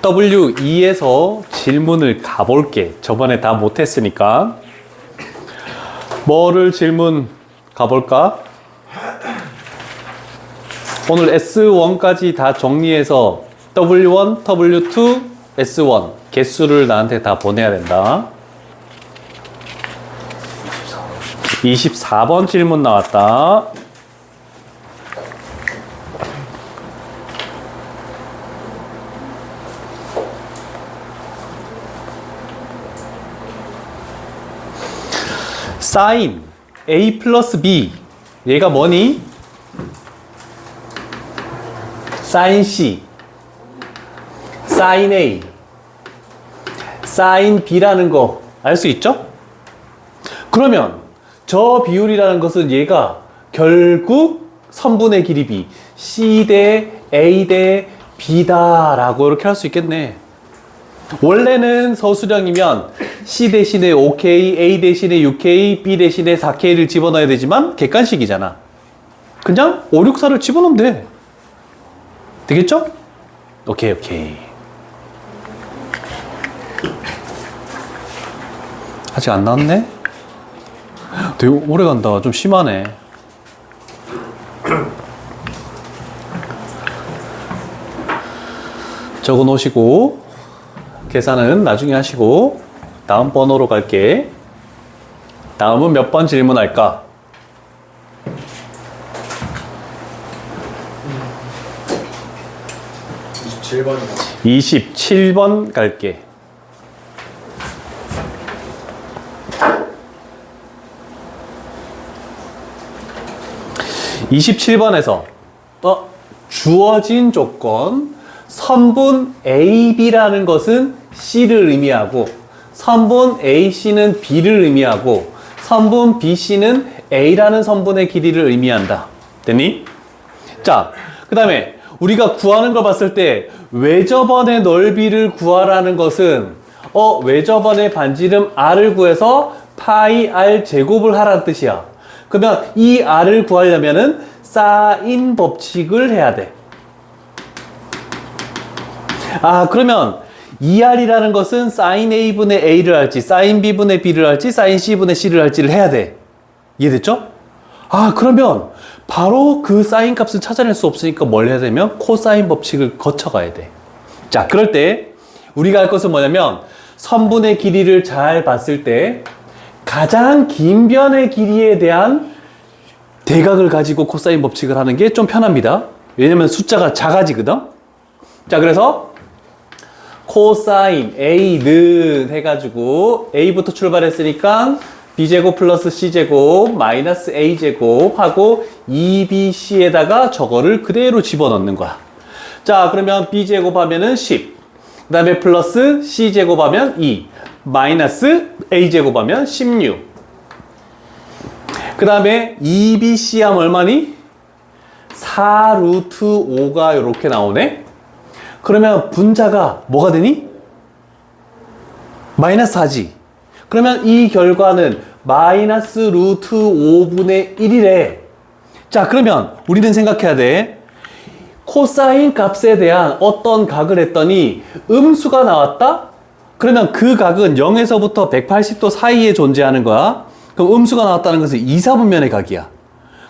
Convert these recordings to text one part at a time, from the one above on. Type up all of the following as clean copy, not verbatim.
W2에서 질문을 가볼게. 저번에 다 못했으니까. 뭐를 질문 가볼까? 오늘 S1까지 다 정리해서 W1, W2, S1 개수를 나한테 다 보내야 된다. 24번 질문 나왔다. 사인 A 플러스 B 얘가 뭐니? 사인 C, 사인 A, 사인 B라는 거 알 수 있죠? 그러면 저 비율이라는 것은 얘가 결국 선분의 길이 B, C 대 A 대 B다 라고 이렇게 할 수 있겠네. 원래는 서술형이면 C 대신에 5K, A 대신에 6K, B 대신에 4K를 집어넣어야 되지만 객관식이잖아. 그냥 5, 6, 4를 집어넣으면 돼. 되겠죠? 오케이. 아직 안 나왔네? 되게 오래 간다. 좀 심하네. 적어 놓으시고 계산은 나중에 하시고 다음 번호로 갈게. 다음은 몇 번 질문할까? 27번이요. 27번 갈게. (27번에서) 주어진 조건 선분 AB라는 것은 C를 의미하고 선분 AC는 B를 의미하고 선분 BC는 A라는 선분의 길이를 의미한다. 됐니? 자, 그 다음에 우리가 구하는 걸 봤을 때 외접원의 넓이를 구하라는 것은 외접원의 반지름 R을 구해서 파이 R 제곱을 하라는 뜻이야. 그러면 이 R을 구하려면은 사인 법칙을 해야 돼. 그러면 ER이라는 것은 사인 A분의 A를 할지 사인 B분의 B를 할지 사인 C분의 C를 할지를 해야 돼. 이해됐죠? 그러면 바로 그 사인 값을 찾아낼 수 없으니까 뭘 해야 되면 코사인 법칙을 거쳐가야 돼. 자, 그럴 때 우리가 할 것은 뭐냐면 선분의 길이를 잘 봤을 때 가장 긴 변의 길이에 대한 대각을 가지고 코사인 법칙을 하는 게 좀 편합니다. 왜냐면 숫자가 작아지거든. 자, 그래서 코사인 A는 해가지고 A부터 출발했으니까 B제곱 플러스 C제곱 마이너스 A제곱 하고 2BC에다가 저거를 그대로 집어넣는 거야. 자, 그러면 B제곱 하면은 10. 그 다음에 플러스 C제곱 하면 2. 마이너스 A제곱 하면 16. 그 다음에 2BC 하면 얼마니? 4 루트 5가 이렇게 나오네. 그러면 분자가 뭐가 되니? 마이너스 4지. 그러면 이 결과는 마이너스 루트 5분의 1이래. 자, 그러면 우리는 생각해야 돼. 코사인 값에 대한 어떤 각을 했더니 음수가 나왔다? 그러면 그 각은 0에서부터 180도 사이에 존재하는 거야. 그럼 음수가 나왔다는 것은 2, 4분면의 각이야.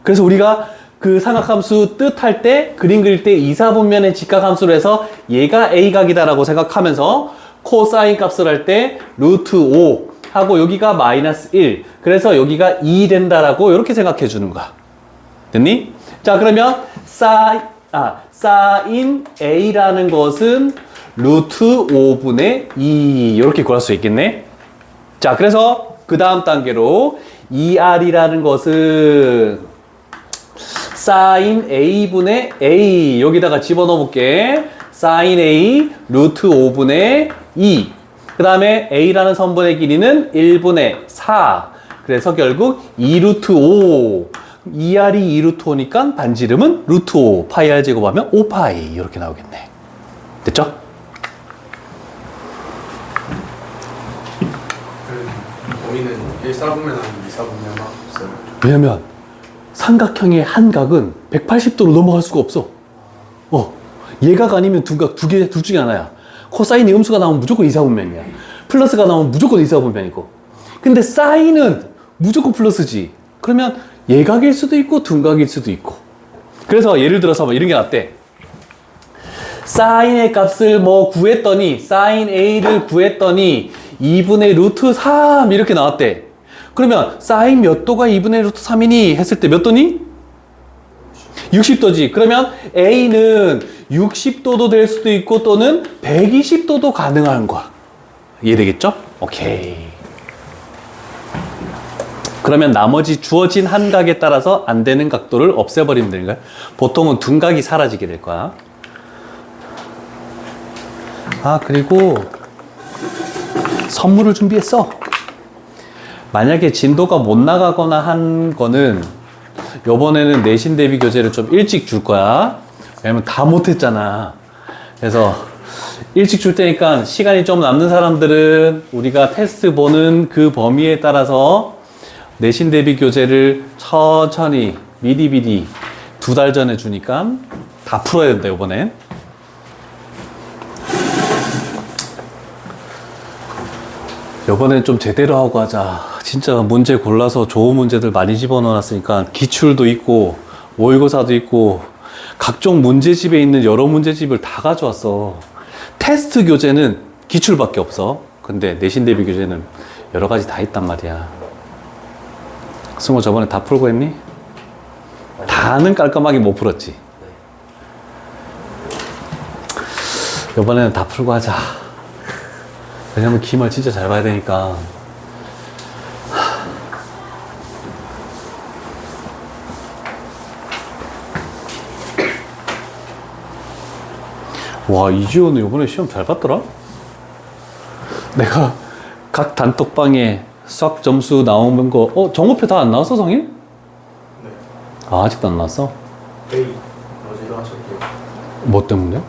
그래서 우리가 그 삼각함수 뜻할 때 그림 그릴 때 2, 4분면의 직각함수로 해서 얘가 A각이다라고 생각하면서 코사인 값을 할 때 루트 5 하고 여기가 마이너스 1 그래서 여기가 2 된다라고 이렇게 생각해 주는 거야. 됐니? 자, 그러면 사인 A라는 것은 루트 5분의 2 이렇게 구할 수 있겠네. 자, 그래서 그 다음 단계로 ER이라는 것은 사인 A분의 A 여기다가 집어넣어 볼게. 사인 A 루트 5분의 2 그 다음에 A라는 선분의 길이는 1분의 4 그래서 결국 2 루트 5 ER이 2 루트 5니까 반지름은 루트 5 파이 R 제곱하면 5파이 이렇게 나오겠네. 됐죠? 범위는 1, 4분면 아니면 2, 4분면만 없어요. 왜냐면 삼각형의 한 각은 180도로 넘어갈 수가 없어. 얘가 아니면 둘 중에 하나야. 코사인이 음수가 나오면 무조건 이사분면이야. 플러스가 나오면 무조건 이사분면이고. 근데 사인은 무조건 플러스지. 그러면 예각일 수도 있고 둔각일 수도 있고. 그래서 예를 들어서 뭐 이런 게 났대. 사인의 값을 뭐 구했더니 사인 A를 구했더니 2분의 루트 3 이렇게 나왔대. 그러면 사인 몇 도가 2분의 루트 3이니 했을 때 몇 도니? 60도지. 그러면 A는 60도도 될 수도 있고 또는 120도도 가능한 거야. 이해되겠죠? 오케이. 그러면 나머지 주어진 한 각에 따라서 안 되는 각도를 없애버리면 되는 거야. 보통은 둔각이 사라지게 될 거야. 아, 그리고 선물을 준비했어. 만약에 진도가 못 나가거나 한 거는 요번에는 내신 대비 교재를 좀 일찍 줄 거야. 왜냐면 다 못했잖아. 그래서 일찍 줄 테니까 시간이 좀 남는 사람들은 우리가 테스트 보는 그 범위에 따라서 내신 대비 교재를 천천히 미리미리 2달 전에 주니까 다 풀어야 된다, 요번엔. 요번엔 좀 제대로 하고 하자. 진짜 문제 골라서 좋은 문제들 많이 집어넣어놨으니까 기출도 있고 모의고사도 있고 각종 문제집에 있는 여러 문제집을 다 가져왔어. 테스트 교재는 기출밖에 없어. 근데 내신 대비 교재는 여러 가지 다 있단 말이야. 승호 저번에 다 풀고 했니? 다는 깔끔하게 못 풀었지. 이번에는 다 풀고 하자. 왜냐면 기말 진짜 잘 봐야 되니까. 와, 이지호는 이번에 시험 잘 봤더라? 내가 각 단톡방에 수학 점수 나오는 거, 정오표 다 안 나왔어, 성인? 네. 아, 아직도 안 나왔어? A 어제도 하셨고요. 뭐 때문에?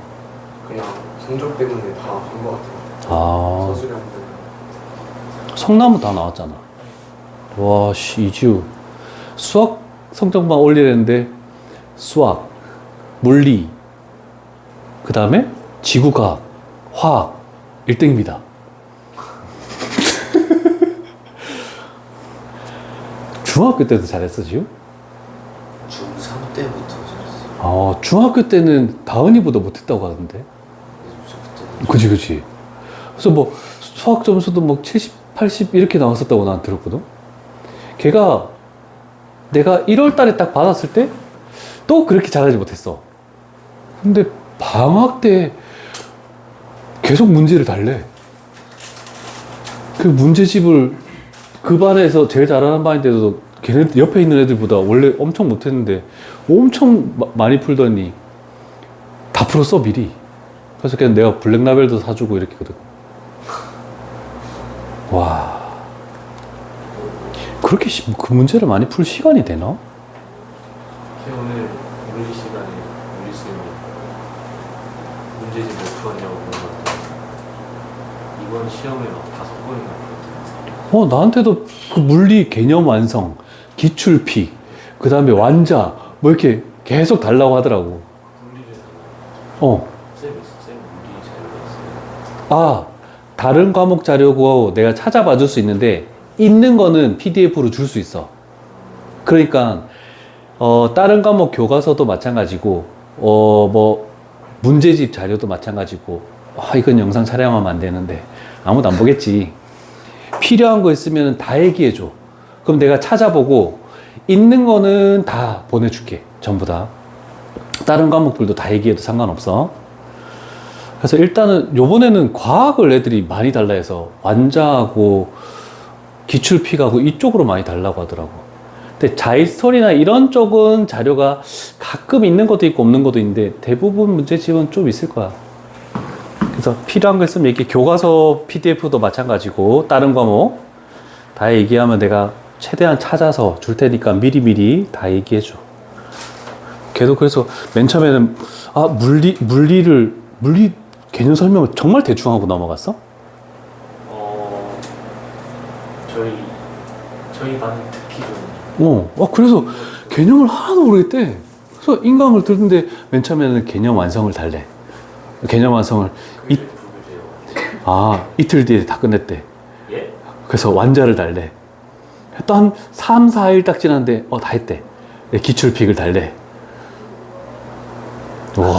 그냥 성적 때문에 다 한 것 같아요. 아, 서술형 때문에. 성나무 다 나왔잖아. 와, 씨, 이지우. 수학 성적만 올리려는데, 수학, 물리, 그 다음에 지구과학, 화학, 1등입니다. 중학교 때도 잘했어, 지우? 중3 때부터 잘했어요. 아, 중학교 때는 다은이보다 못했다고 하던데. 그치, 그치. 그래서 뭐, 수학 점수도 뭐 70, 80 이렇게 나왔었다고 난 들었거든? 걔가 내가 1월 달에 딱 받았을 때 또 그렇게 잘하지 못했어. 근데 방학 때 계속 문제를 달래. 그 문제집을 그 반에서 제일 잘하는 반인데도 걔네 옆에 있는 애들보다 원래 엄청 못했는데 엄청 많이 풀더니 다 풀었어, 미리. 그래서 그냥 내가 블랙라벨도 사주고 이렇게 거든. 와. 그렇게 그 문제를 많이 풀 시간이 되나? 오늘 물리 시간에 우리 쌤이 문제집 못 풀었냐고 물어봤더니 이번 시험에 막 5번이나 풀었대요. 나한테도 그 물리 개념 완성, 기출피, 그 다음에 완자, 뭐 이렇게 계속 달라고 하더라고. 물리를 어. 쌤 물리 자료가 있어요. 아, 다른 과목 자료고 내가 찾아봐 줄 수 있는데, 있는 거는 PDF로 줄 수 있어. 그러니까, 다른 과목 교과서도 마찬가지고, 뭐, 문제집 자료도 마찬가지고, 이건 영상 촬영하면 안 되는데, 아무도 안 보겠지. 필요한 거 있으면 다 얘기해줘. 그럼 내가 찾아보고, 있는 거는 다 보내줄게. 전부 다. 다른 과목들도 다 얘기해도 상관없어. 그래서 일단은 요번에는 과학을 애들이 많이 달라 해서 완자하고 기출피하고 이쪽으로 많이 달라고 하더라고. 근데 자이스토리나 이런 쪽은 자료가 가끔 있는 것도 있고 없는 것도 있는데 대부분 문제집은 좀 있을 거야. 그래서 필요한 거 있으면 이렇게 교과서 PDF도 마찬가지고 다른 과목 다 얘기하면 내가 최대한 찾아서 줄 테니까 미리미리 다 얘기해 줘. 걔도 그래서 맨 처음에는 물리 개념 설명을 정말 대충 하고 넘어갔어? 저희 반 특히는 그래서 개념을 하나도 모르겠대. 그래서 인강을 듣는데 맨 처음에는 개념 완성을 달래. 개념 완성을 그게 부교재예요. 아, 이틀 뒤에 다 끝냈대. 예? 그래서 완자를 달래. 또 한 3, 4일 딱 지났는데, 다 했대. 기출픽을 달래. 와.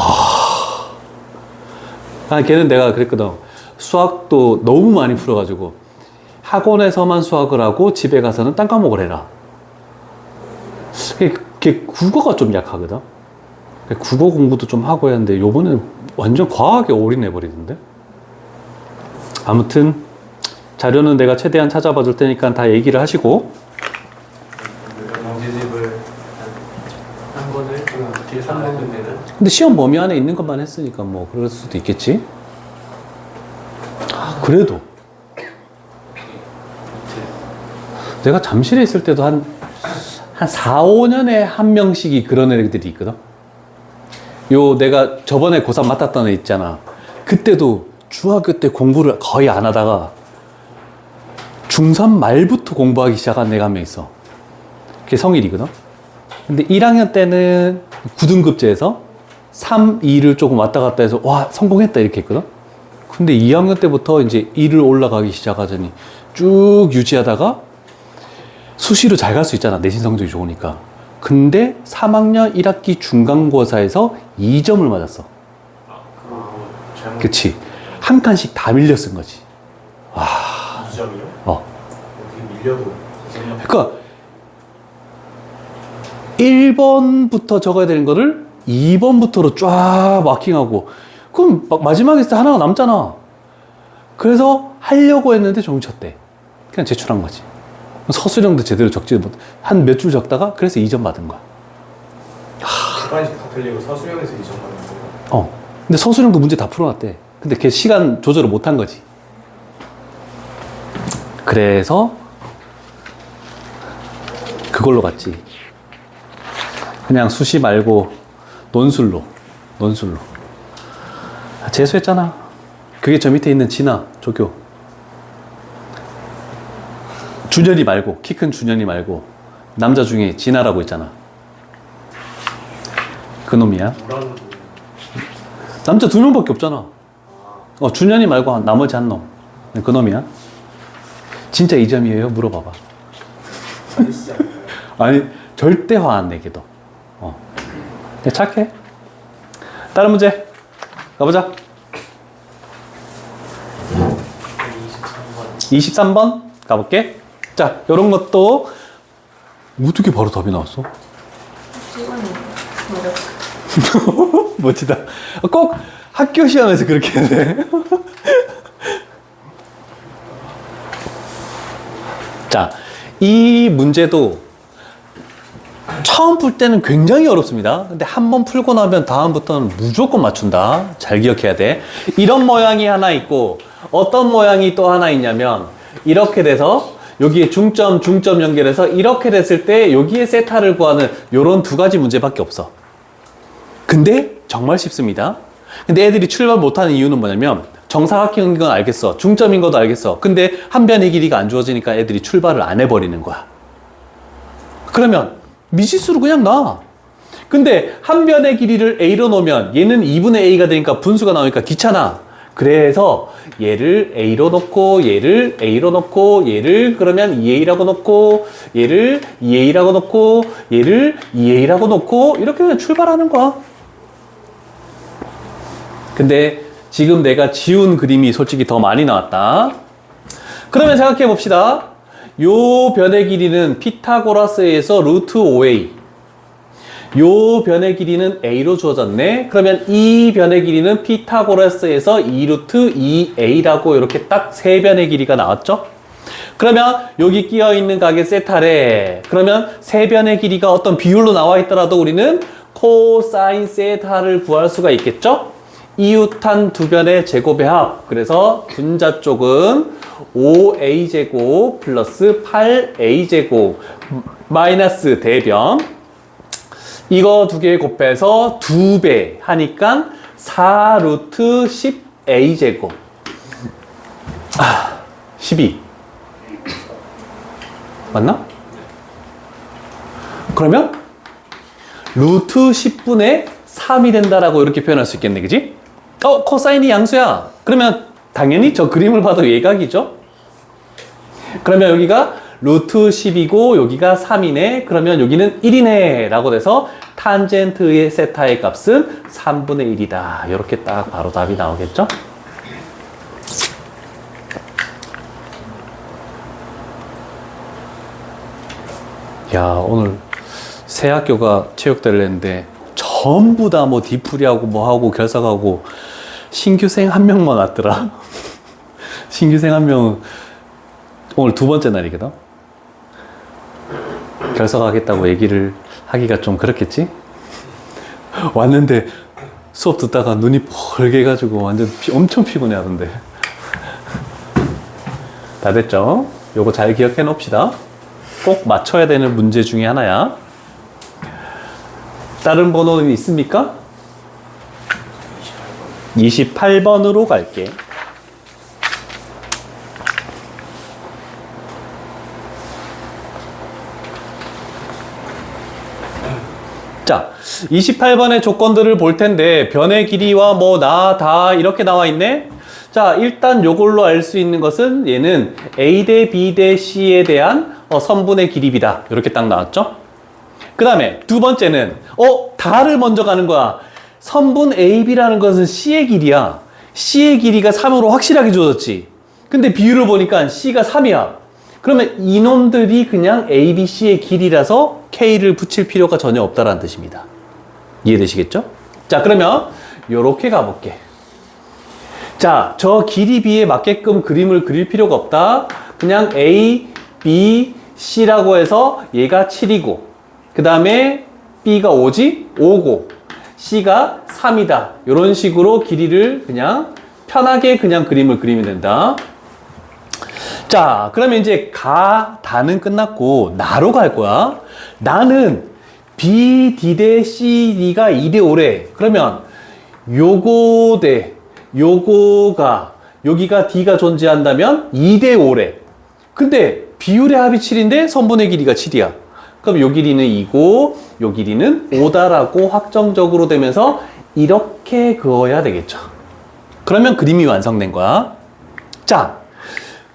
아, 걔는 내가 그랬거든. 수학도 너무 많이 풀어가지고, 학원에서만 수학을 하고, 집에 가서는 딴 과목을 해라. 걔 국어가 좀 약하거든. 국어 공부도 좀 하고 했는데, 요번에는 완전 과학에 올인해버리던데? 아무튼, 자료는 내가 최대한 찾아봐 줄 테니까 다 얘기를 하시고. 문제집을 한 권을 길 3번 끝내는 근데 시험 범위 안에 있는 것만 했으니까 뭐 그럴 수도 있겠지. 그래도 내가 잠실에 있을 때도 한 4, 5년에 한 명씩이 그런 애들이 있거든. 요 내가 저번에 고3 맡았던 애 있잖아. 그때도 중학교 때 공부를 거의 안 하다가 중3 말부터 공부하기 시작한 애가 한 명 있어. 그게 성일이거든. 근데 1학년 때는 9등급제에서 3, 2를 조금 왔다 갔다 해서 와 성공했다 이렇게 했거든. 근데 2학년 때부터 이제 1을 올라가기 시작하더니 쭉 유지하다가 수시로 잘 갈 수 있잖아. 내신 성적이 좋으니까. 근데 3학년 1학기 중간고사에서 2점을 맞았어. 그거 잘못 그치. 한 칸씩 다 밀려 쓴 거지. 2점이요? 어떻게 밀려도 그러니까 1번부터 적어야 되는 거를 2번부터로 쫙 마킹하고 그럼 마지막에 있을 때 하나가 남잖아. 그래서 하려고 했는데 종쳤대. 그냥 제출한 거지. 서술형도 제대로 적지 못, 한 몇 줄 적다가 그래서 2점 받은 거야. 객관식 다 틀리고 서술형에서 2점 받는 거예요. 근데 서술형도 문제 다 풀어놨대. 근데 걔 시간 조절을 못 한 거지. 그래서 그걸로 갔지. 그냥 수시 말고 논술로. 재수했잖아. 그게 저 밑에 있는 진아, 조교. 준현이 말고, 키 큰 준현이 말고, 남자 중에 진아라고 있잖아. 그 놈이야. 뭐라는 남자 2명밖에 없잖아. 준현이 말고 나머지 한 놈. 그 놈이야. 진짜 2점이에요? 물어봐봐. 아니시지 않나요? 아니, 절대 화 안 내게도. 착해. 다른 문제. 가보자. 23번 23번 가볼게. 자, 요런 것도 어떻게 바로 답이 나왔어? 시간이 어렵다. 멋지다. 꼭 학교 시험에서 그렇게 해야 돼. 자, 이 문제도 처음 풀 때는 굉장히 어렵습니다. 근데 한 번 풀고 나면 다음부터는 무조건 맞춘다. 잘 기억해야 돼. 이런 모양이 하나 있고 어떤 모양이 또 하나 있냐면 이렇게 돼서 여기에 중점 연결해서 이렇게 됐을 때 여기에 세타를 구하는 요런 두 가지 문제밖에 없어. 근데 정말 쉽습니다. 근데 애들이 출발 못하는 이유는 뭐냐면 정사각형인 건 알겠어. 중점인 것도 알겠어. 근데 한 변의 길이가 안 주어지니까 애들이 출발을 안 해버리는 거야. 그러면 미지수로 그냥 놔. 근데 한 변의 길이를 A로 놓으면 얘는 2분의 A가 되니까 분수가 나오니까 귀찮아. 그래서 얘를 A로 놓고 얘를 A로 놓고 얘를 그러면 2A라고 놓고 얘를 2A라고 놓고 얘를 2A라고 놓고 이렇게 그냥 출발하는 거야. 근데 지금 내가 지운 그림이 솔직히 더 많이 나왔다. 그러면 생각해 봅시다. 요 변의 길이는 피타고라스에서 루트 5a. 요 변의 길이는 a로 주어졌네. 그러면 이 변의 길이는 피타고라스에서 2루트 2a라고 이렇게 딱 세 변의 길이가 나왔죠. 그러면 여기 끼어 있는 각의 세타래. 그러면 세 변의 길이가 어떤 비율로 나와 있더라도 우리는 코사인 세타를 구할 수가 있겠죠. 이웃한 두 변의 제곱의 합. 그래서 분자 쪽은 5a제곱 플러스 8a제곱 마이너스 대변. 이거 두 개 곱해서 2배 하니까 4루트 10a제곱. 12. 맞나? 그러면 루트 10분의 3이 된다라고 이렇게 표현할 수 있겠네, 그지? 코사인이 양수야. 그러면 당연히 저 그림을 봐도 외곽이죠. 그러면 여기가 루트 10이고 여기가 3이네. 그러면 여기는 1이네 라고 돼서 탄젠트의 세타의 값은 3분의 1이다. 이렇게 딱 바로 답이 나오겠죠. 야, 오늘 새 학교가 체육대회를 했는데 전부 다 뭐 디풀이하고 뭐하고 결석하고 신규생 한 명만 왔더라. 신규생 한 명 오늘 두 번째 날이거든. 결석하겠다고 얘기를 하기가 좀 그렇겠지? 왔는데 수업 듣다가 눈이 벌게 해가지고 완전 엄청 피곤해 하던데. 다 됐죠? 요거 잘 기억해 놓읍시다. 꼭 맞춰야 되는 문제 중에 하나야. 다른 번호는 있습니까? 28번으로 갈게. 자, 28번의 조건들을 볼 텐데 변의 길이와 뭐 나, 다 이렇게 나와 있네. 자, 일단 요걸로 알 수 있는 것은 얘는 A 대 B 대 C에 대한 선분의 길이비다. 이렇게 딱 나왔죠. 그 다음에 두 번째는 다를 먼저 가는 거야. 선분 AB라는 것은 C의 길이야. C의 길이가 3으로 확실하게 주어졌지. 근데 비율을 보니까 C가 3이야. 그러면 이놈들이 그냥 A, B, C의 길이라서 K를 붙일 필요가 전혀 없다라는 뜻입니다. 이해되시겠죠? 자, 그러면 요렇게 가볼게. 자, 저 길이 B에 맞게끔 그림을 그릴 필요가 없다. 그냥 A, B, C라고 해서 얘가 7이고 그 다음에 B가 5지? 5고 C가 3이다. 이런 식으로 길이를 그냥 편하게 그냥 그림을 그리면 된다. 자, 그러면 이제 다는 끝났고 나로 갈 거야. 나는 B, D 대 C, D가 2대 5래. 그러면 요거 대 요거가 여기가 D가 존재한다면 2대 5래. 근데 비율의 합이 7인데 선분의 길이가 7이야. 그럼 요 길이는 2고 요 길이는 5다라고 확정적으로 되면서 이렇게 그어야 되겠죠. 그러면 그림이 완성된 거야. 자,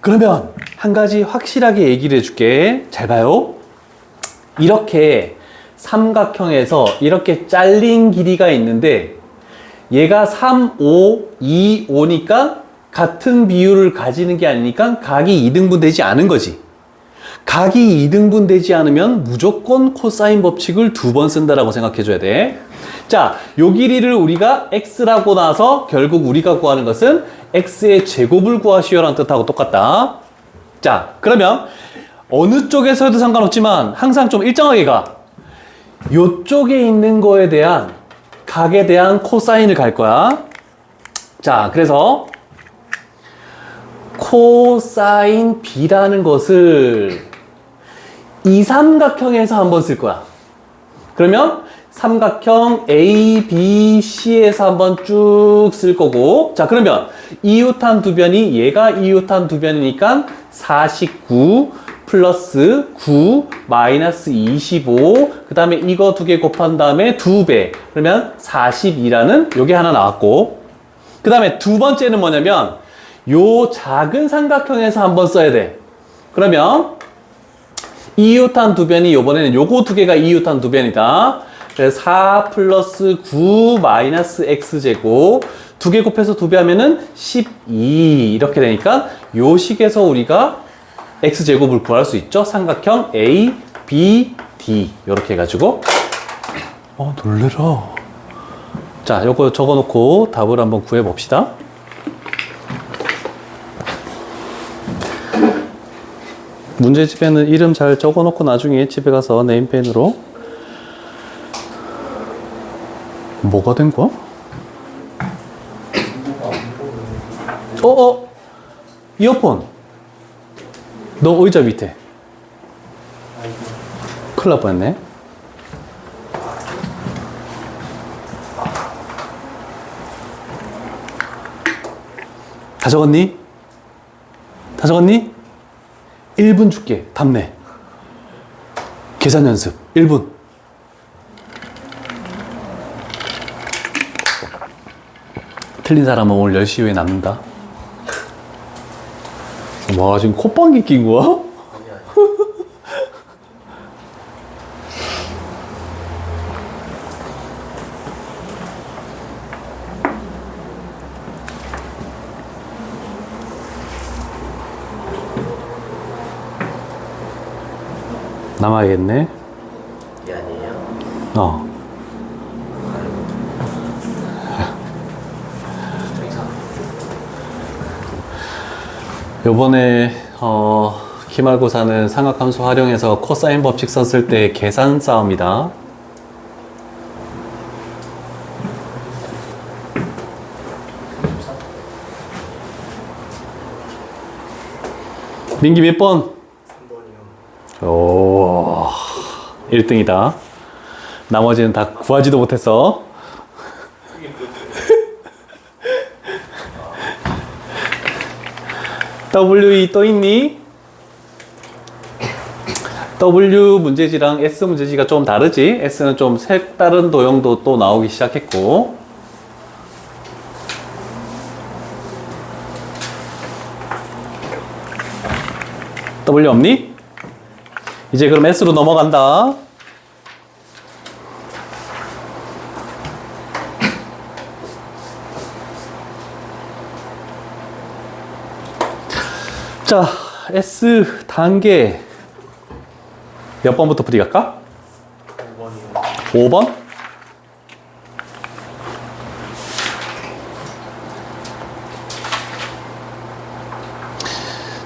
그러면 한 가지 확실하게 얘기를 해줄게. 잘 봐요. 이렇게 삼각형에서 이렇게 잘린 길이가 있는데 얘가 3, 5, 2, 5니까 같은 비율을 가지는 게 아니니까 각이 2등분 되지 않은 거지. 각이 2등분 되지 않으면 무조건 코사인 법칙을 2번 쓴다라고 생각해 줘야 돼. 자, 요 길이를 우리가 x라고 나서 결국 우리가 구하는 것은 x의 제곱을 구하시오라는 뜻하고 똑같다. 자, 그러면 어느 쪽에서 해도 상관없지만 항상 좀 일정하게 가. 요쪽에 있는 거에 대한 각에 대한 코사인을 갈 거야. 자, 그래서 코사인 B라는 것을 이 삼각형에서 한번 쓸 거야. 그러면 삼각형 A, B, C에서 한번 쭉 쓸 거고. 자, 그러면 이웃한 두 변이 얘가 이웃한 두 변이니까 49 플러스 9 마이너스 25 그 다음에 이거 두 개 곱한 다음에 2배 그러면 42라는 요게 하나 나왔고 그 다음에 두 번째는 뭐냐면 요 작은 삼각형에서 한번 써야 돼. 그러면 이웃한 두 변이 요번에는 요거 두 개가 이웃한 두 변이다. 그래서 4 플러스 9 마이너스 x제곱 두 개 곱해서 2배 하면은 12 이렇게 되니까 요 식에서 우리가 x제곱을 구할 수 있죠. 삼각형 A, B, D 이렇게 해가지고 놀래라. 자, 요거 적어놓고 답을 한번 구해봅시다. 문제집에는 이름 잘 적어놓고 나중에 집에 가서 네임펜으로 뭐가 된 거야? 이어폰 너 의자 밑에 큰일 날 뻔했네. 다 적었니? 다 적었니? 1분 줄게. 답내. 계산 연습 1분. 틀린 사람은 오늘 10시 후에 남는다. 와, 지금 콧방귀 낀 거야? 아니 남아야겠네. 이 아니에요? 어. 요번에 기말고사는 삼각함수 활용해서 코사인 법칙 썼을 때 계산 싸움이다. 민기 몇 번? 3번이요. 오, 1등이다. 나머지는 다 구하지도 못했어. WE 또 있니? W 문제지랑 S 문제지가 좀 다르지? S는 좀 색다른 도형도 또 나오기 시작했고. W 없니? 이제 그럼 S로 넘어간다. 자, S 단계 몇 번부터 풀이 갈까? 5번이요. 5번?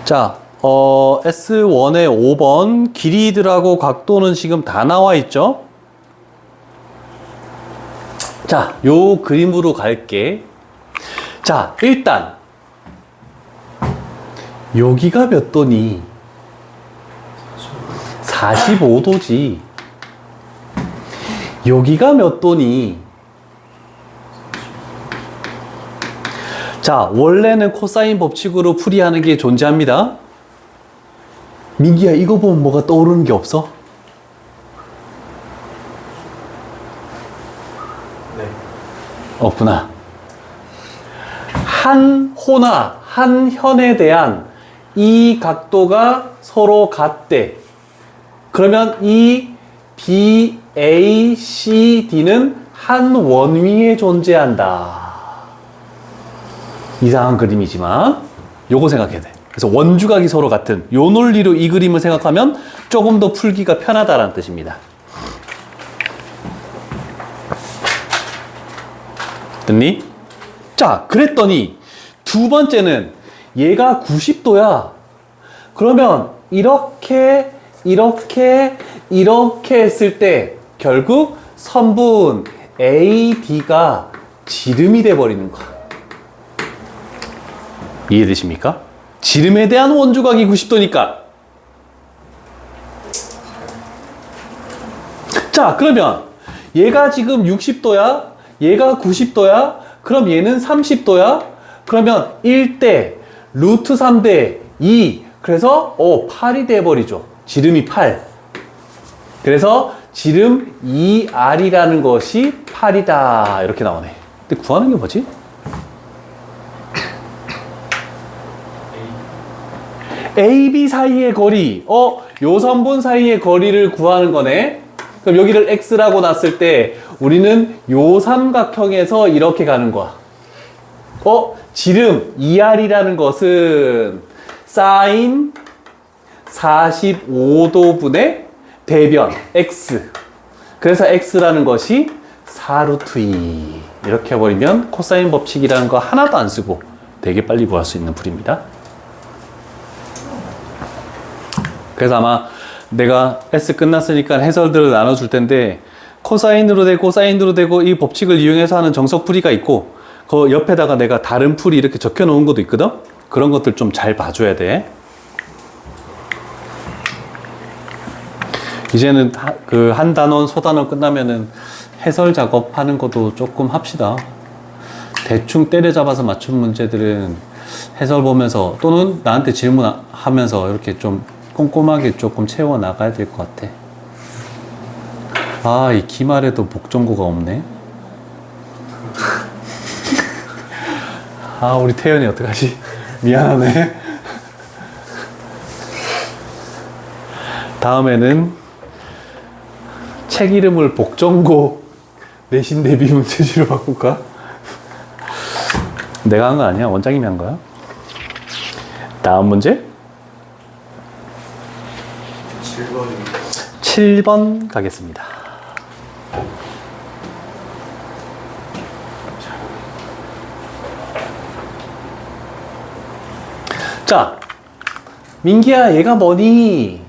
자, S1의 5번 길이들하고 각도는 지금 다 나와 있죠? 자, 요 그림으로 갈게. 자, 일단 여기가 몇 도니? 45도지. 여기가 몇 도니? 자, 원래는 코사인 법칙으로 풀이하는 게 존재합니다. 민기야, 이거 보면 뭐가 떠오르는 게 없어? 네. 없구나. 한 호나 한 현에 대한 이 각도가 서로 같대. 그러면 이 BACD는 한 원위에 존재한다. 이상한 그림이지만 요거 생각해야 돼. 그래서 원주각이 서로 같은 요 논리로 이 그림을 생각하면 조금 더 풀기가 편하다라는 뜻입니다. 됐니? 자, 그랬더니 두 번째는 얘가 90도야. 그러면 이렇게 했을 때 결국 선분 AD가 지름이 돼버리는 거야. 이해되십니까? 지름에 대한 원주각이 90도니까. 자, 그러면 얘가 지금 60도야. 얘가 90도야. 그럼 얘는 30도야. 그러면 1대 루트 3대 2. 그래서 8이 돼버리죠. 지름이 8. 그래서 지름 2R이라는 것이 8이다. 이렇게 나오네. 근데 구하는 게 뭐지? AB 사이의 거리. 요 선분 사이의 거리를 구하는 거네. 그럼 여기를 X라고 놨을 때 우리는 요 삼각형에서 이렇게 가는 거야. 지름 2R이라는 것은 사인 45도분의 대변 X. 그래서 X라는 것이 4루트 2. 이렇게 해버리면 코사인 법칙이라는 거 하나도 안 쓰고 되게 빨리 구할 수 있는 풀입니다. 그래서 아마 내가 S 끝났으니까 해설들을 나눠줄 텐데 코사인으로 되고 사인으로 되고 이 법칙을 이용해서 하는 정석 풀이가 있고 그 옆에다가 내가 다른 풀이 이렇게 적혀 놓은 것도 있거든. 그런 것들 좀 잘 봐줘야 돼. 이제는 그 한 단원 소단원 끝나면은 해설 작업하는 것도 조금 합시다. 대충 때려잡아서 맞춘 문제들은 해설 보면서 또는 나한테 질문하면서 이렇게 좀 꼼꼼하게 조금 채워 나가야 될 것 같아. 아, 이 기말에도 복정고가 없네. 아, 우리 태연이 어떡하지? 미안하네. 다음에는 책 이름을 복정고 내신 대비 문제지로 바꿀까? 내가 한 거 아니야? 원장님이 한 거야? 다음 문제 7번입니다. 7번 가겠습니다. 자, 민기야, 얘가 뭐니?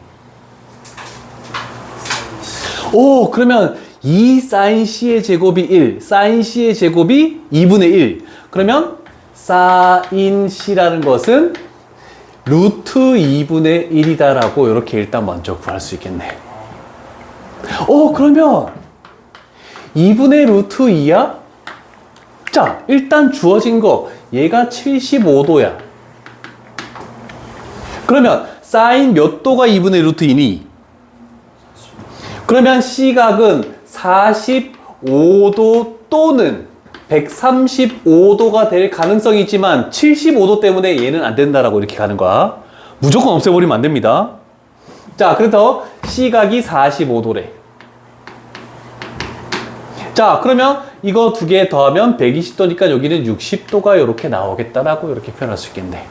오, 그러면 2 sin c의 제곱이 1, sin c의 제곱이 2분의 1. 그러면 sin c라는 것은 루트 2분의 1이다라고 이렇게 일단 먼저 구할 수 있겠네. 오, 그러면 2분의 루트 2야? 자, 일단 주어진 거 얘가 75도야. 그러면 사인 몇 도가 2분의 루트 2니? 그러면 C각은 45도 또는 135도가 될 가능성이 있지만 75도 때문에 얘는 안 된다라고 이렇게 가는 거야. 무조건 없애버리면 안 됩니다. 자, 그래서 C각이 45도래. 자, 그러면 이거 두 개 더하면 120도니까 여기는 60도가 이렇게 나오겠다라고 이렇게 표현할 수 있겠네.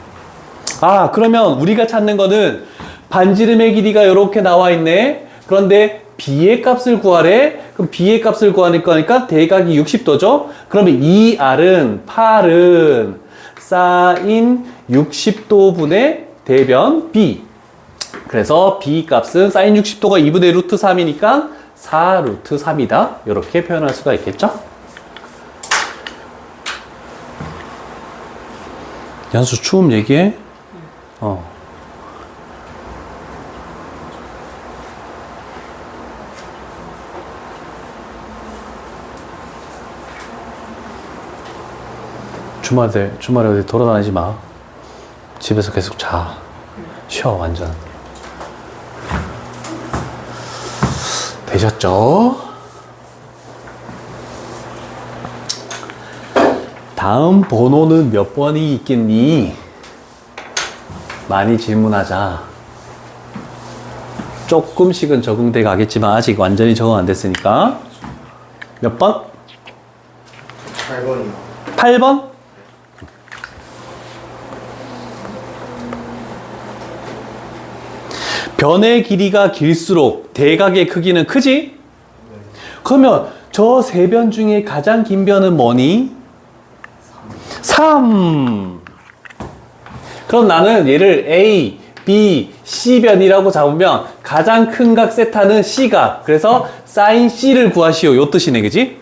아, 그러면 우리가 찾는 거는 반지름의 길이가 이렇게 나와 있네. 그런데 B의 값을 구하래. 그럼 B의 값을 구하는 거니까 대각이 60도죠. 그러면 이 R은 8은 사인 60도분의 대변 B. 그래서 B 값은 사인 60도가 2분의 루트 3이니까 4 루트 3이다. 이렇게 표현할 수가 있겠죠. 연수 추움 얘기해. 주말에 어디 돌아다니지 마. 집에서 계속 자. 쉬어, 완전. 되셨죠? 다음 번호는 몇 번이 있겠니? 많이 질문하자. 조금씩은 적응돼 가겠지만 아직 완전히 적응 안 됐으니까. 몇 번? 8번이요. 8번? 변의 길이가 길수록 대각의 크기는 크지? 그러면 저 세 변 중에 가장 긴 변은 뭐니? 3. 그럼 나는 얘를 A, B, C 변이라고 잡으면 가장 큰 각 세타는 C각. 그래서 sin C를 구하시오. 요 뜻이네, 그지?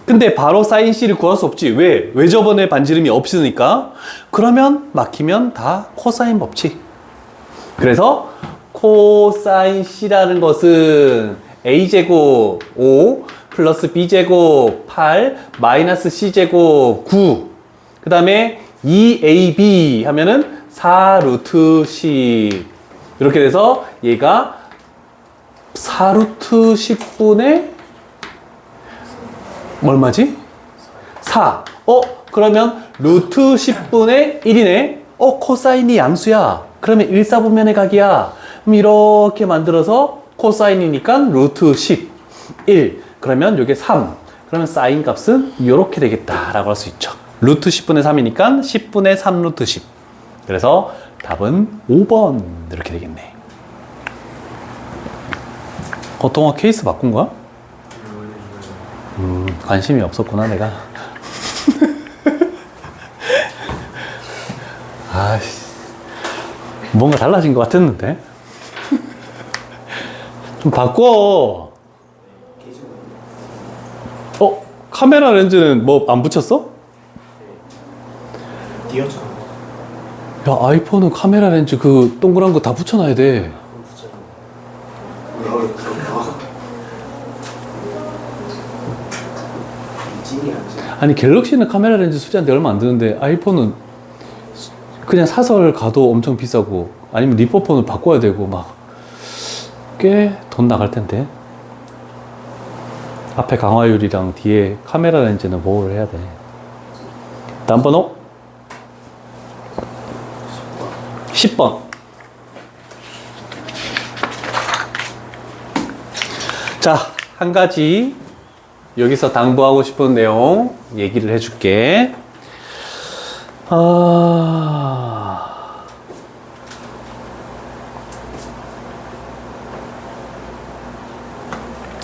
근데 바로 sin C를 구할 수 없지. 왜? 왜 저번에 반지름이 없으니까? 그러면 막히면 다 코사인 법칙. 그래서 코사인 C라는 것은 A제곱 5 플러스 B제곱 8 마이너스 C제곱 9. 그 다음에 2AB 하면은 4 루트 10. 이렇게 돼서 얘가 4 루트 10분의 얼마지? 4. 그러면 루트 10분의 1이네. 코사인이 양수야. 그러면 1사분면의 각이야. 그럼 이렇게 만들어서 코사인이니까 루트 10. 1. 그러면 이게 3. 그러면 사인 값은 이렇게 되겠다라고 할 수 있죠. 루트 10분의 3이니까 10분의 3 루트 10. 그래서 답은 5번 이렇게 되겠네. 동아 케이스 바꾼 거야? 관심이 없었구나 내가. 아씨, 뭔가 달라진 것 같았는데. 좀 바꿔. 카메라 렌즈는 뭐 안 붙였어? 띄었잖아. 야, 아이폰은 카메라 렌즈 그 동그란 거 다 붙여놔야 돼. 아니, 갤럭시는 카메라 렌즈 수지한테 얼마 안 드는데 아이폰은 그냥 사설 가도 엄청 비싸고 아니면 리퍼폰을 바꿔야 되고 막 꽤 돈 나갈 텐데. 앞에 강화율이랑 뒤에 카메라 렌즈는 보호를 해야 돼. 다음 번호 10번. 자, 한 가지 여기서 당부하고 싶은 내용 얘기를 해줄게.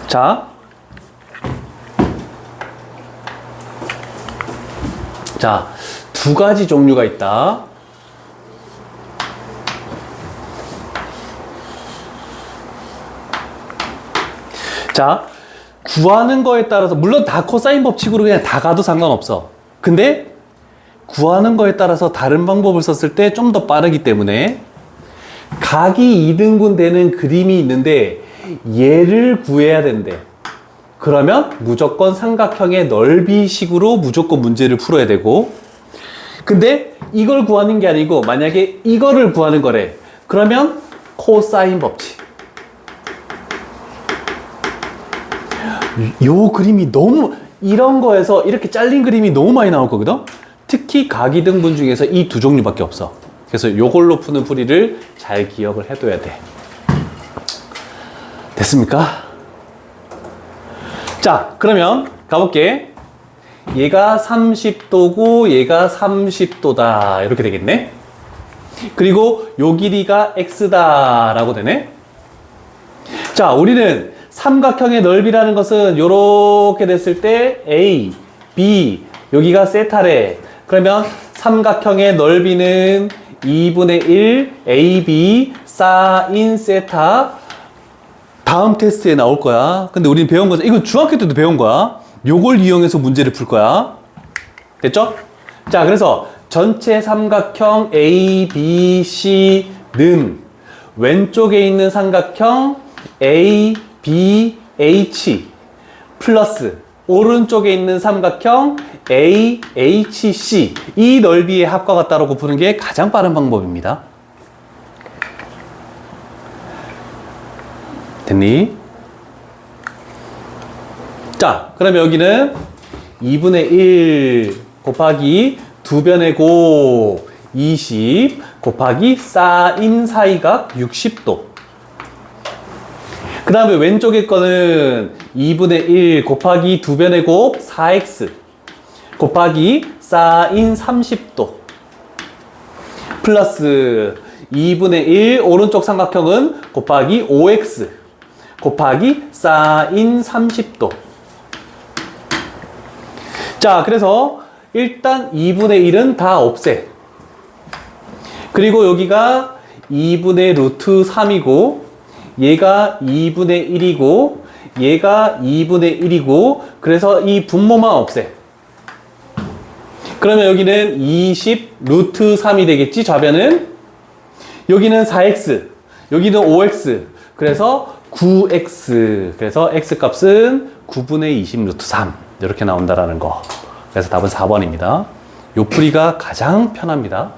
자, 두 가지 종류가 있다. 자, 구하는 거에 따라서, 물론 다 코사인 법칙으로 그냥 다 가도 상관없어. 근데 구하는 거에 따라서 다른 방법을 썼을 때 좀 더 빠르기 때문에 각이 2등분 되는 그림이 있는데 얘를 구해야 된대. 그러면 무조건 삼각형의 넓이식으로 무조건 문제를 풀어야 되고, 근데 이걸 구하는 게 아니고 만약에 이거를 구하는 거래. 그러면 코사인 법칙. 요 그림이 너무, 이런 거에서 이렇게 잘린 그림이 너무 많이 나올 거거든. 특히 각이등분 중에서 이 두 종류밖에 없어. 그래서 요걸로 푸는 풀이를 잘 기억을 해둬야 돼. 됐습니까? 자, 그러면 가볼게. 얘가 30도고 얘가 30도다 이렇게 되겠네. 그리고 요 길이가 x다 라고 되네. 자, 우리는 삼각형의 넓이라는 것은 요렇게 됐을 때 A, B, 여기가 세타래. 그러면 삼각형의 넓이는 2분의 1 AB 사인 세타. 다음 테스트에 나올 거야. 근데 우리는 배운 거죠. 이건 중학교 때도 배운 거야. 요걸 이용해서 문제를 풀 거야. 됐죠? 자, 그래서 전체 삼각형 ABC는 왼쪽에 있는 삼각형 ABH 플러스 오른쪽에 있는 삼각형 AHC, 이 넓이의 합과 같다라고 푸는 게 가장 빠른 방법입니다. 됐니? 자, 그러면 여기는 2분의 1 곱하기 2변의 곱 20 곱하기 사인 사이각 60도. 그 다음에 왼쪽에 거는 2분의 1 곱하기 2변의 곱 4x 곱하기 사인 30도 플러스 2분의 1 오른쪽 삼각형은 곱하기 5x 곱하기 사인 30도. 자, 그래서 일단 2분의 1은 다 없애. 그리고 여기가 2분의 루트 3이고 얘가 2분의 1이고 얘가 2분의 1이고 그래서 이 분모만 없애. 그러면 여기는 20 루트 3이 되겠지, 좌변은. 여기는 4x 여기는 5x 그래서 9x. 그래서 x 값은 9분의 20 루트 3 이렇게 나온다라는 거. 그래서 답은 4번입니다. 요 풀이가 가장 편합니다.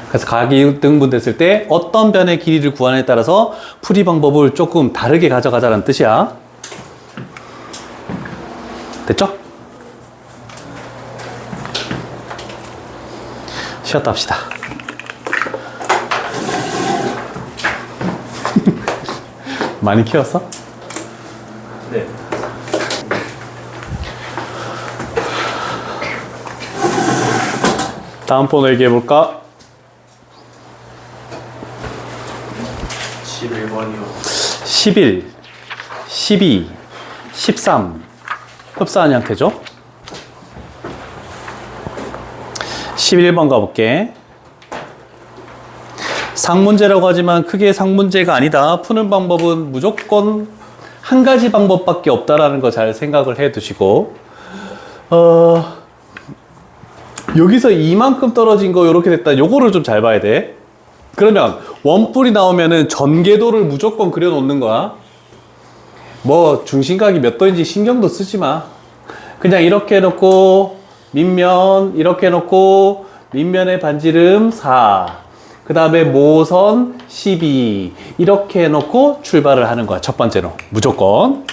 그래서 각이 등분됐을 때 어떤 변의 길이를 구하느냐에 따라서 풀이 방법을 조금 다르게 가져가자는 뜻이야. 됐죠? 쉬었다 합시다. 많이 키웠어? 네. 다음 번 얘기해볼까? 11번이요. 11, 12, 13 흡사한 형태죠. 11번 가볼게. 상문제라고 하지만 크게 상문제가 아니다. 푸는 방법은 무조건 한 가지 방법밖에 없다라는 거 잘 생각을 해 두시고, 여기서 이만큼 떨어진 거 이렇게 됐다. 요거를 좀 잘 봐야 돼. 그러면 원뿔이 나오면은 전궤도를 무조건 그려 놓는 거야. 뭐 중심각이 몇 도인지 신경도 쓰지 마. 그냥 이렇게 해놓고 밑면 이렇게 해놓고 밑면의 반지름 4, 그 다음에 모선 12 이렇게 해놓고 출발을 하는 거야. 첫 번째로 무조건.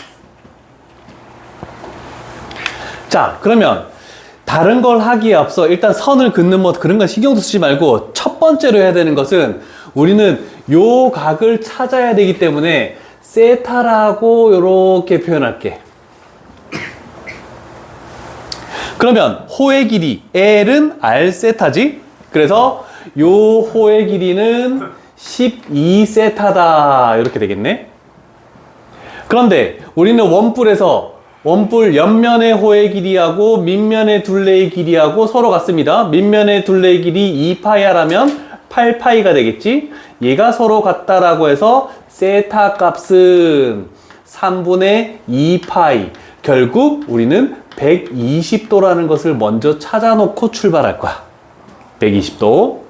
자, 그러면 다른 걸 하기에 앞서 일단 선을 긋는 뭐 그런 건 신경도 쓰지 말고 첫 번째로 해야 되는 것은 우리는 요 각을 찾아야 되기 때문에 세타라고 이렇게 표현할게. 그러면 호의 길이 L은 R 세타지? 그래서 요 호의 길이는 12세타다 이렇게 되겠네. 그런데 우리는 원뿔에서 원뿔 옆면의 호의 길이하고 밑면의 둘레의 길이하고 서로 같습니다. 밑면의 둘레의 길이 2파이라면 8파이가 되겠지. 얘가 서로 같다라고 해서 세타 값은 3분의 2파이. 결국 우리는 120도라는 것을 먼저 찾아놓고 출발할 거야. 120도.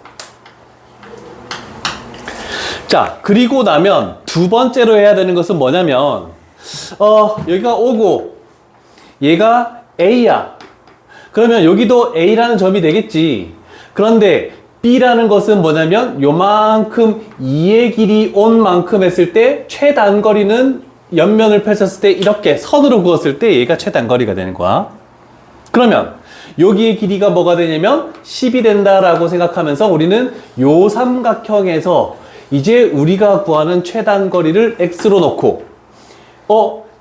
자, 그리고 나면 두 번째로 해야 되는 것은 뭐냐면 여기가 O고 얘가 A야. 그러면 여기도 A라는 점이 되겠지. 그런데 B라는 것은 뭐냐면 요만큼 2의 길이 온 만큼 했을 때 최단거리는 옆면을 펼쳤을 때 이렇게 선으로 그었을 때 얘가 최단거리가 되는 거야. 그러면 여기의 길이가 뭐가 되냐면 10이 된다라고 생각하면서 우리는 요 삼각형에서 이제 우리가 구하는 최단거리를 x로 놓고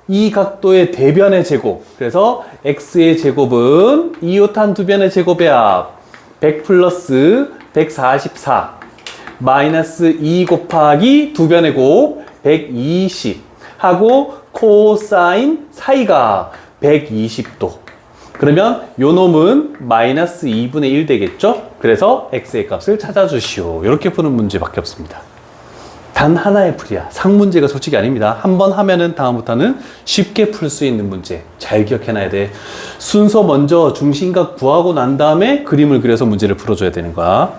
이 각도의 대변의 제곱, 그래서 x의 제곱은 이웃한 두 변의 제곱의 합 100 플러스 144 마이너스 2 곱하기 두 변의 곱 120 하고 코사인 사이가 120도. 그러면 요 놈은 마이너스 2분의 1 되겠죠? 그래서 x의 값을 찾아주시오. 이렇게 푸는 문제밖에 없습니다. 단 하나의 풀이야. 상문제가 솔직히 아닙니다. 한번 하면은 다음부터는 쉽게 풀 수 있는 문제. 잘 기억해놔야 돼. 순서 먼저 중심각 구하고 난 다음에 그림을 그려서 문제를 풀어줘야 되는 거야.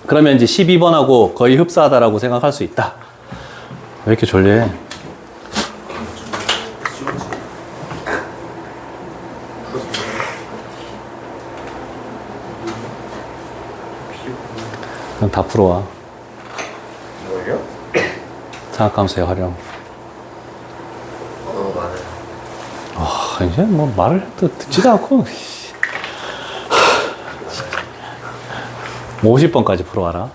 그러면 이제 12번하고 거의 흡사하다라고 생각할 수 있다. 왜 이렇게 졸려? 그럼 다 풀어와. 뭐예요? 사각함수의 활용. 많아요. 이제 뭐 말을 또 듣지도 않고. 50번까지 풀어와라.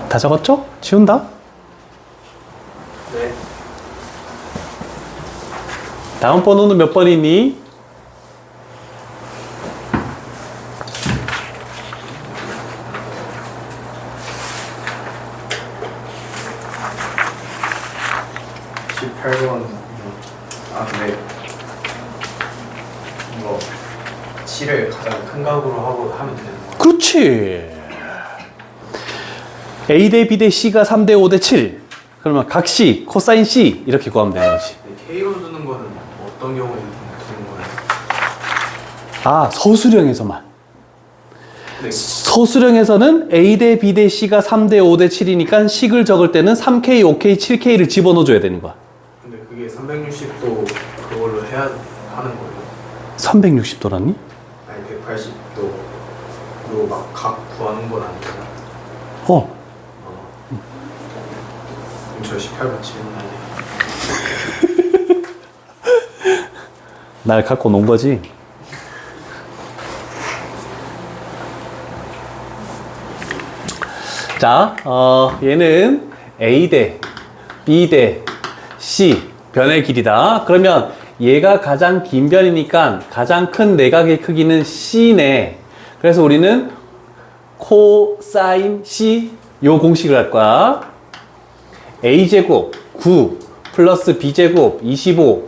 다 적었죠? 지운다? 네. 다음 번호는 몇 번이니? 네. 이거 7을 가장 큰 각으로 하고 하면 되는 거예요. 그렇지. A 대 B 대 C가 3 대 5 대 7. 그러면 각 C, 코사인 C 이렇게 구하면 되는 거지. K로 두는 거는 어떤 경우에 두는 거예요? 아, 서술형에서만. 네. 서술형에서는 A 대 B 대 C가 3 대 5 대 7이니까 식을 적을 때는 3K, 5K, 7K를 집어넣어줘야 되는 거야. 근데 그게 360도 그걸로 해야 하는 거예요? 360도라니? 아니 180도로 막 각 구하는 건 아니잖아. 어. 그럼 저 18번 질문 아니에요? 날 갖고 논 거지. 자, 얘는 A 대 B 대 C 변의 길이다. 그러면 얘가 가장 긴 변이니까 가장 큰 내각의 크기는 C네. 그래서 우리는 코사인 C 요 공식을 할 거야. A제곱 9 플러스 B제곱 25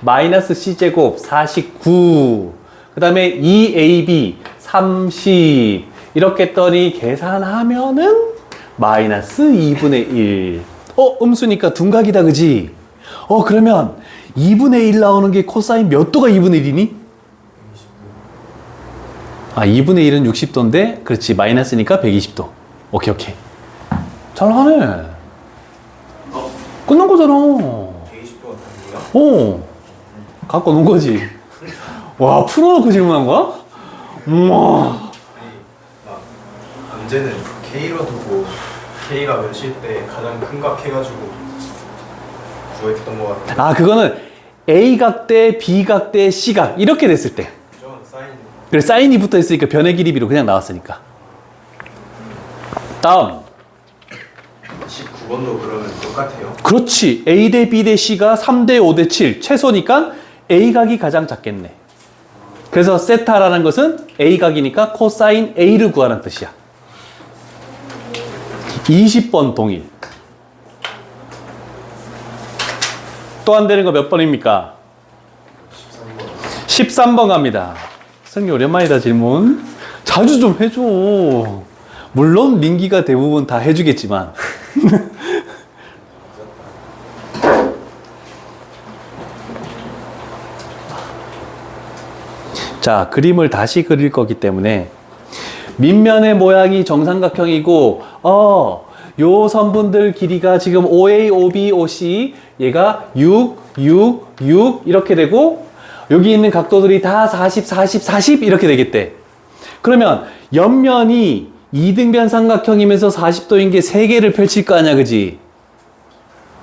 마이너스 C제곱 49 그 다음에 2AB 30 이렇게 했더니 계산하면은 마이너스 2분의 1 음수니까 둔각이다 그지? 그러면 2분의 1 나오는 게 코사인 몇 도가 2분의 1이니? 아 2분의 1은 60도인데 그렇지 마이너스니까 120도 오케이 잘하네 끝난 거잖아 120도가 다르고요? 갖고 논 거지. 와, 풀어놓고 질문한 거야? 우와. 아니 막 문제는 K로 두고 K가 몇일 때 가장 큰 각 해가지고 구했던 거 같아요. 아, 그거는 A각 대 B각 대 C각 이렇게 됐을 때. 그죠? 사인. 그래, 사인이 붙어 있으니까 변의 길이비로 그냥 나왔으니까. 다음. 두 번도 그러면 똑같아요? 그렇지. A 대 B 대 C가 3대 5 대 7. 최소니까 A각이 가장 작겠네. 그래서 세타라는 것은 A각이니까 코사인 A를 구하는 뜻이야. 20번 동일. 또 안 되는 거 몇 번입니까? 13번 갑니다. 선생님 오랜만이다 질문. 자주 좀 해줘. 물론 민기가 대부분 다 해주겠지만. 자, 그림을 다시 그릴 거기 때문에 밑면의 모양이 정삼각형이고 요 선분들 길이가 지금 OA, OB, OC 얘가 6, 6, 6 이렇게 되고 여기 있는 각도들이 다 40, 40, 40 이렇게 되겠대. 그러면 옆면이 이등변 삼각형이면서 40도인 게 3개를 펼칠 거 아니야, 그지?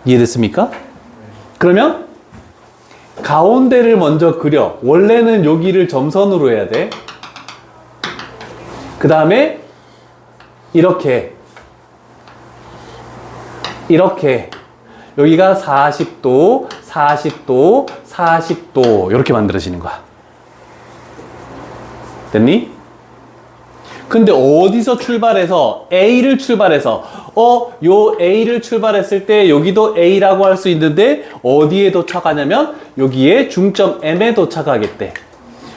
이해됐습니까? 그러면 가운데를 먼저 그려. 원래는 여기를 점선으로 해야 돼. 그 다음에 이렇게 여기가 40도, 40도, 40도 이렇게 만들어지는 거야. 됐니? 근데 어디서 출발해서 A를 출발해서 요 A를 출발했을 때 여기도 A라고 할 수 있는데 어디에 도착하냐면 여기에 중점 M에 도착하겠대.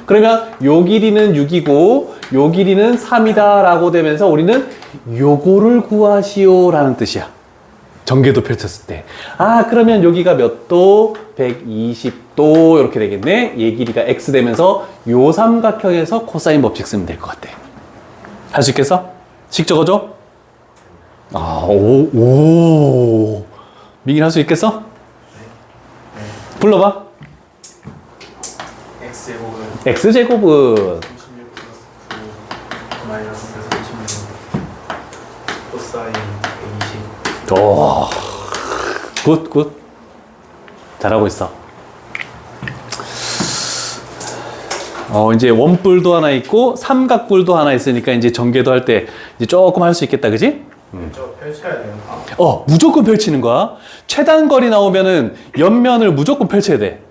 그러면 요 길이는 6이고 요 길이는 3이다 라고 되면서 우리는 요거를 구하시오 라는 뜻이야. 전개도 펼쳤을 때. 아, 그러면 여기가 몇 도? 120도 이렇게 되겠네. 얘 길이가 X 되면서 요 삼각형에서 코사인 법칙 쓰면 될 것 같아. 할 수 있겠어? 식 적어줘? 아, 오. 민기 할 수 있겠어? 불러봐. X제곱은 X제곱은 36 플러스 9 마이너스 36 코사인 120. 오, 굿. 잘하고 있어. 이제 원뿔도 하나 있고 삼각뿔도 하나 있으니까 이제 전개도 할 때 이제 조금 할 수 있겠다, 그지? 저 펼쳐야 되는 거. 무조건 펼치는 거야. 최단거리 나오면은 옆면을 무조건 펼쳐야 돼.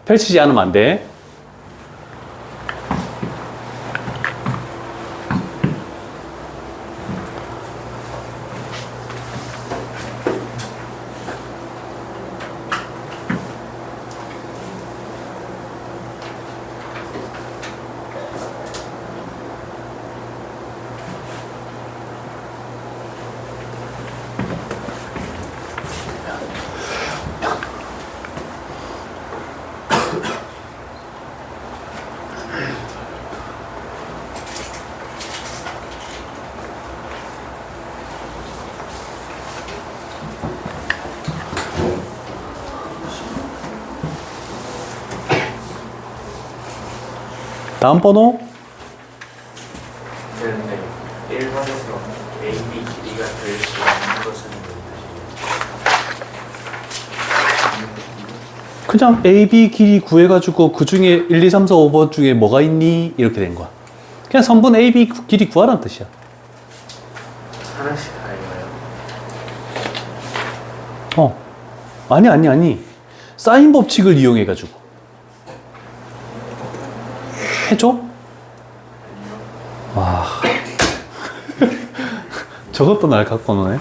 펼치지 않으면 안 돼. 다음 번호. 되는데 1번에서 AB 길이가 될 수 있는 것은 그냥 A, B 길이 구해가지고 그 중에 1, 2, 3, 4, 5번 중에 뭐가 있니? 이렇게 된 거야. 그냥 선분 A, B 길이 구하라는 뜻이야. 하나씩 다 읽어요. 아니. 사인 법칙을 이용해가지고. 해줘? 와. 저것도 날 갖고 노네.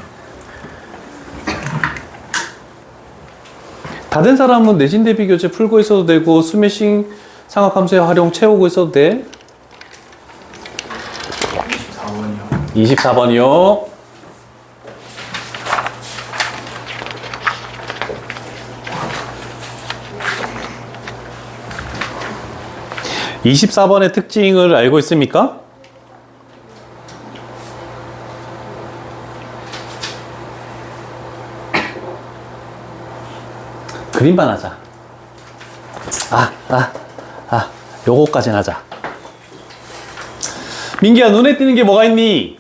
다 된 사람은 내신 대비 교재 풀고 있어도 되고, 스매싱 상학함수의 활용 채우고 있어도 돼. 24번이요. 24번이요. (24번의) 특징을 알고 있습니까? 그림만 하자. 요거까지는 하자. 민기야, 눈에 띄는 게 뭐가 있니?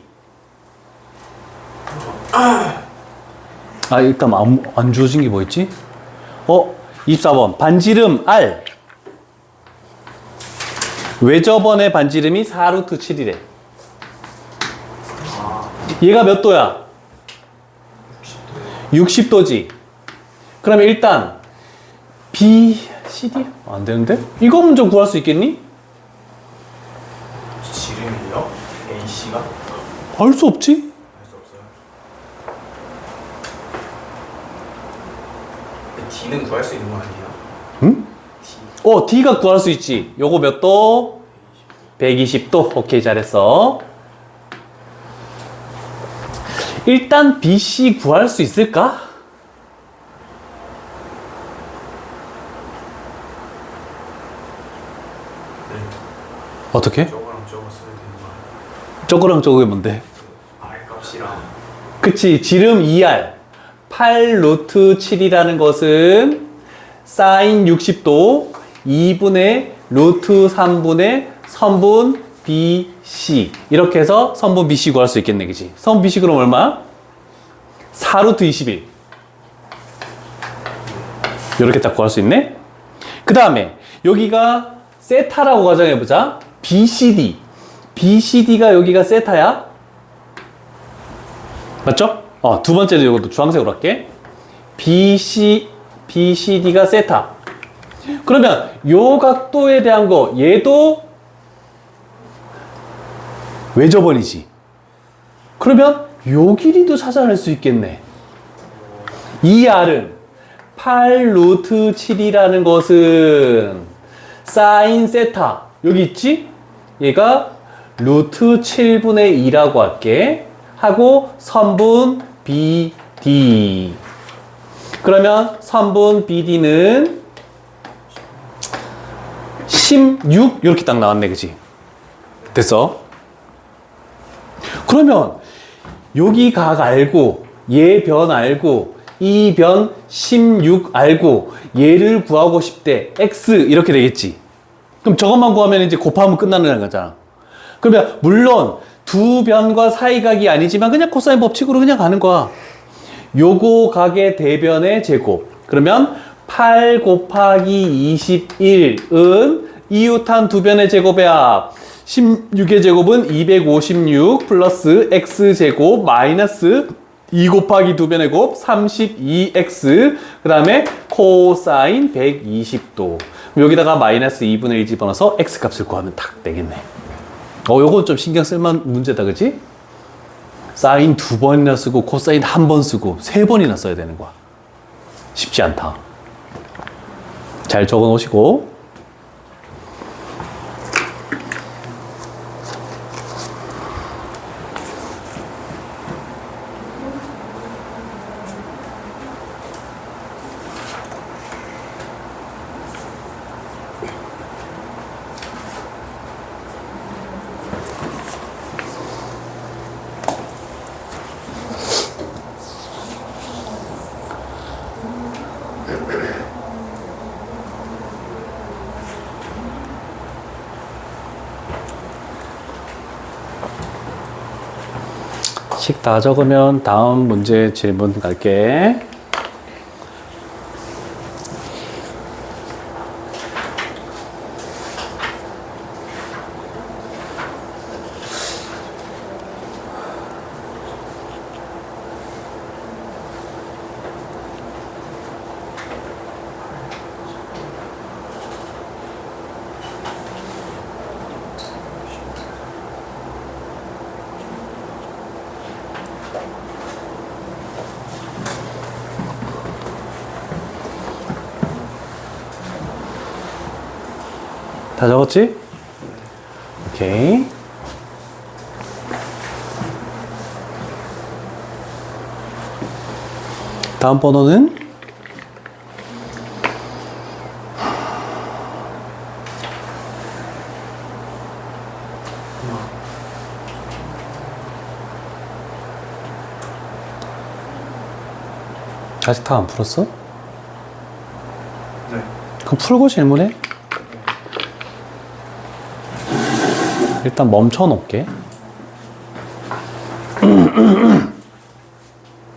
일단 안 주어진 게 뭐 있지? 24번. 반지름 R. 외접원의 반지름이 4루트 7이래. 얘가 몇 도야? 60도지. 그러면 일단 B, CD? 안 되는데? 이거 먼저 구할 수 있겠니? 지름이요? AC가? 알 수 없지? 알 수 없어요. 근데 D는 구할 수 있는 거 아니에요? 응? D가 구할 수 있지. 요거 몇 도? 120도. 오케이, 잘했어. 일단 BC 구할 수 있을까? 네. 어떻게? 저거랑 저거 쓰면 되는 거 아니에요? 저거랑 저거가 뭔데? R 값이랑 그치, 지름 2R 8 루트 7이라는 것은 사인 60도 2분의 루트 3분의 선분 BC 이렇게 해서 선분 BC 구할 수 있겠네, 그치? 선분 BC 그럼 얼마? 4 루트 21 이렇게 딱 구할 수 있네? 그 다음에 여기가 세타라고 가정해보자. BCD BCD가 여기가 세타야? 맞죠? 두 번째는 이것도 주황색으로 할게. BCD가 세타. 그러면 요 각도에 대한 거, 얘도 외접원이지. 그러면 요 길이도 찾아낼 수 있겠네. 이 R은 8 루트 7이라는 것은 사인 세타. 여기 있지? 얘가 루트 7분의 2라고 할게. 하고 선분 BD. 그러면 선분 BD는 16 이렇게 딱 나왔네, 그치? 됐어? 그러면 여기 각 알고 얘 변 알고 이 변 16 알고 얘를 구하고 싶대. X 이렇게 되겠지. 그럼 저것만 구하면 이제 곱하면 끝나는 거잖아. 그러면 물론 두 변과 사이각이 아니지만 그냥 코사인 법칙으로 그냥 가는 거야. 요거 각의 대변의 제곱. 그러면 8 곱하기 21은 이웃한 두 변의 제곱의 합. 16의 제곱은 256 플러스 x제곱 마이너스 2 곱하기 두 변의 곱 32x 그 다음에 코사인 120도. 여기다가 마이너스 2분의 1 집어넣어서 x 값을 구하면 딱 되겠네. 요건 좀 신경 쓸만 문제다, 그치? 사인 2번이나 쓰고 코사인 1번 쓰고 3번이나 써야 되는 거야. 쉽지 않다. 잘 적어 놓으시고. 식 다 적으면 다음 문제 질문 갈게. 다 적었지? 오케이. 다음 번호는 아직 다 안 풀었어? 네. 그럼 풀고 질문해. 일단 멈춰 놓을게.